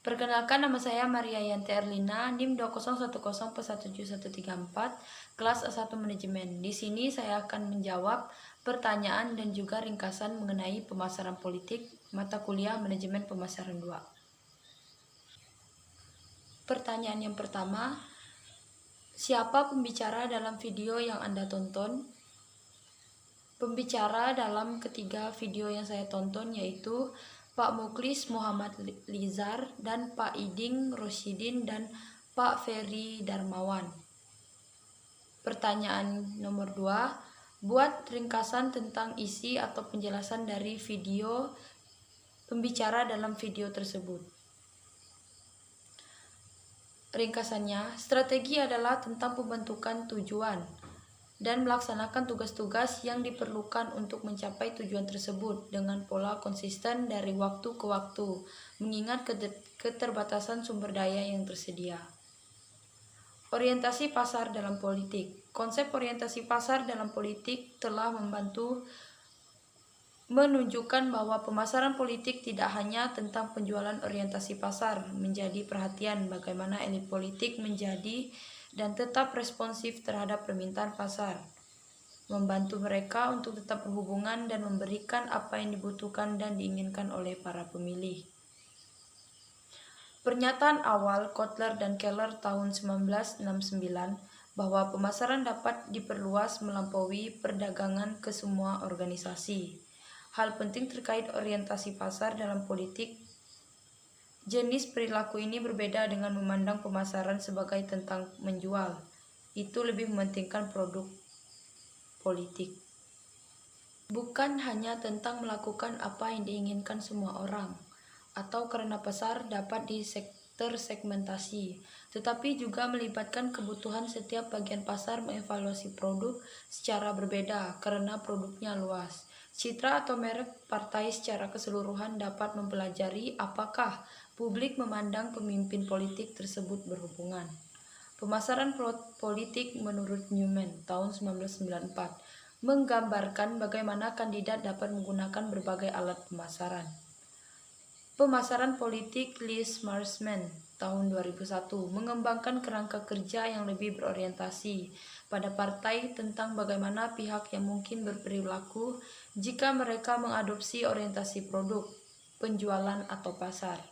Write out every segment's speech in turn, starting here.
Perkenalkan, nama saya Maria Yanti Erlina, NIM 201017134, kelas A1 Manajemen. Di sini saya akan menjawab pertanyaan dan juga ringkasan mengenai pemasaran politik mata kuliah Manajemen Pemasaran 2. Pertanyaan yang pertama, siapa pembicara dalam video yang Anda tonton? Pembicara dalam ketiga video yang saya tonton yaitu Pak Muklis Muhammad Lizar dan Pak Iding Rosyidin dan Pak Ferry Darmawan. Pertanyaan nomor 2, buat ringkasan tentang isi atau penjelasan dari video pembicara dalam video tersebut. Ringkasannya, strategi adalah tentang pembentukan tujuan dan melaksanakan tugas-tugas yang diperlukan untuk mencapai tujuan tersebut dengan pola konsisten dari waktu ke waktu, mengingat keterbatasan sumber daya yang tersedia. Orientasi pasar dalam politik. Konsep orientasi pasar dalam politik telah membantu menunjukkan bahwa pemasaran politik tidak hanya tentang penjualan. Orientasi pasar menjadi perhatian bagaimana elit politik menjadi dan tetap responsif terhadap permintaan pasar, membantu mereka untuk tetap berhubungan dan memberikan apa yang dibutuhkan dan diinginkan oleh para pemilih. Pernyataan awal Kotler dan Keller tahun 1969 bahwa pemasaran dapat diperluas melampaui perdagangan ke semua organisasi. Hal penting terkait orientasi pasar dalam politik. Jenis perilaku ini berbeda dengan memandang pemasaran sebagai tentang menjual. Itu lebih mementingkan produk politik. Bukan hanya tentang melakukan apa yang diinginkan semua orang, atau karena pasar dapat tersegmentasi, tetapi juga melibatkan kebutuhan setiap bagian pasar mengevaluasi produk secara berbeda karena produknya luas. Citra atau merek partai secara keseluruhan dapat mempelajari apakah publik memandang pemimpin politik tersebut berhubungan. Pemasaran politik menurut Newman tahun 1994 menggambarkan bagaimana kandidat dapat menggunakan berbagai alat pemasaran. Pemasaran politik Liz Marsman tahun 2001 mengembangkan kerangka kerja yang lebih berorientasi pada partai tentang bagaimana pihak yang mungkin berperilaku jika mereka mengadopsi orientasi produk, penjualan atau pasar.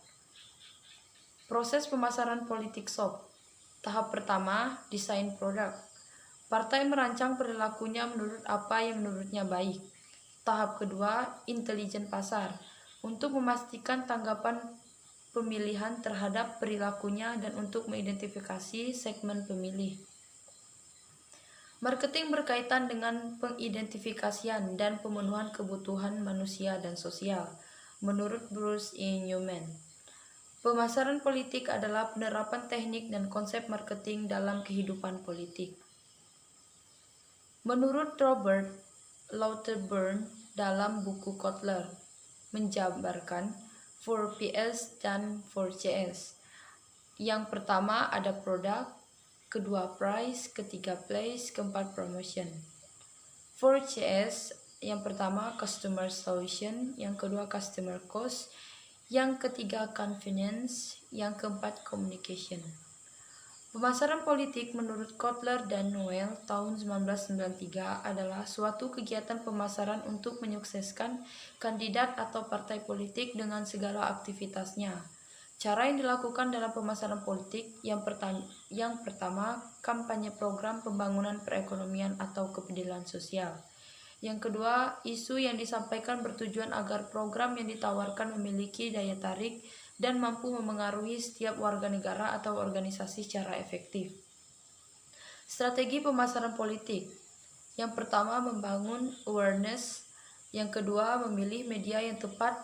Proses pemasaran politik SOP. Tahap pertama, desain produk. Partai merancang perilakunya menurut apa yang menurutnya baik. Tahap kedua, intelijen pasar. Untuk memastikan tanggapan pemilihan terhadap perilakunya dan untuk mengidentifikasi segmen pemilih. Marketing berkaitan dengan pengidentifikasian dan pemenuhan kebutuhan manusia dan sosial. Menurut Bruce E. Newman, pemasaran politik adalah penerapan teknik dan konsep marketing dalam kehidupan politik. Menurut Robert Lauterburn dalam buku Kotler, menjabarkan 4PS dan 4CS. Yang pertama ada produk, kedua price, ketiga place, keempat promotion. 4CS yang pertama customer solution, yang kedua customer cost, yang ketiga convenience, yang keempat communication. Pemasaran politik menurut Kotler dan Noel tahun 1993 adalah suatu kegiatan pemasaran untuk menyukseskan kandidat atau partai politik dengan segala aktivitasnya. Cara yang dilakukan dalam pemasaran politik yang pertama, kampanye program pembangunan perekonomian atau kepedulian sosial. Yang kedua, isu yang disampaikan bertujuan agar program yang ditawarkan memiliki daya tarik dan mampu memengaruhi setiap warga negara atau organisasi secara efektif. Strategi pemasaran politik. Yang pertama, membangun awareness. Yang kedua, memilih media yang tepat,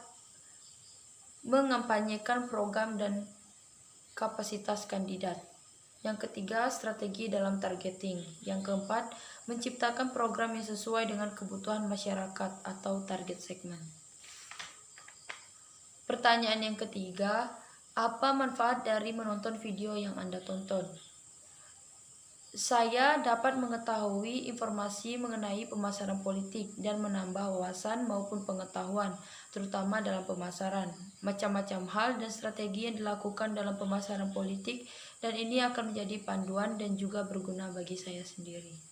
mengampanyekan program dan kapasitas kandidat. Yang ketiga, strategi dalam targeting. Yang keempat, menciptakan program yang sesuai dengan kebutuhan masyarakat atau target segmen. Pertanyaan yang ketiga, apa manfaat dari menonton video yang Anda tonton? Saya dapat mengetahui informasi mengenai pemasaran politik dan menambah wawasan maupun pengetahuan, terutama dalam pemasaran. Macam-macam hal dan strategi yang dilakukan dalam pemasaran politik, dan ini akan menjadi panduan dan juga berguna bagi saya sendiri.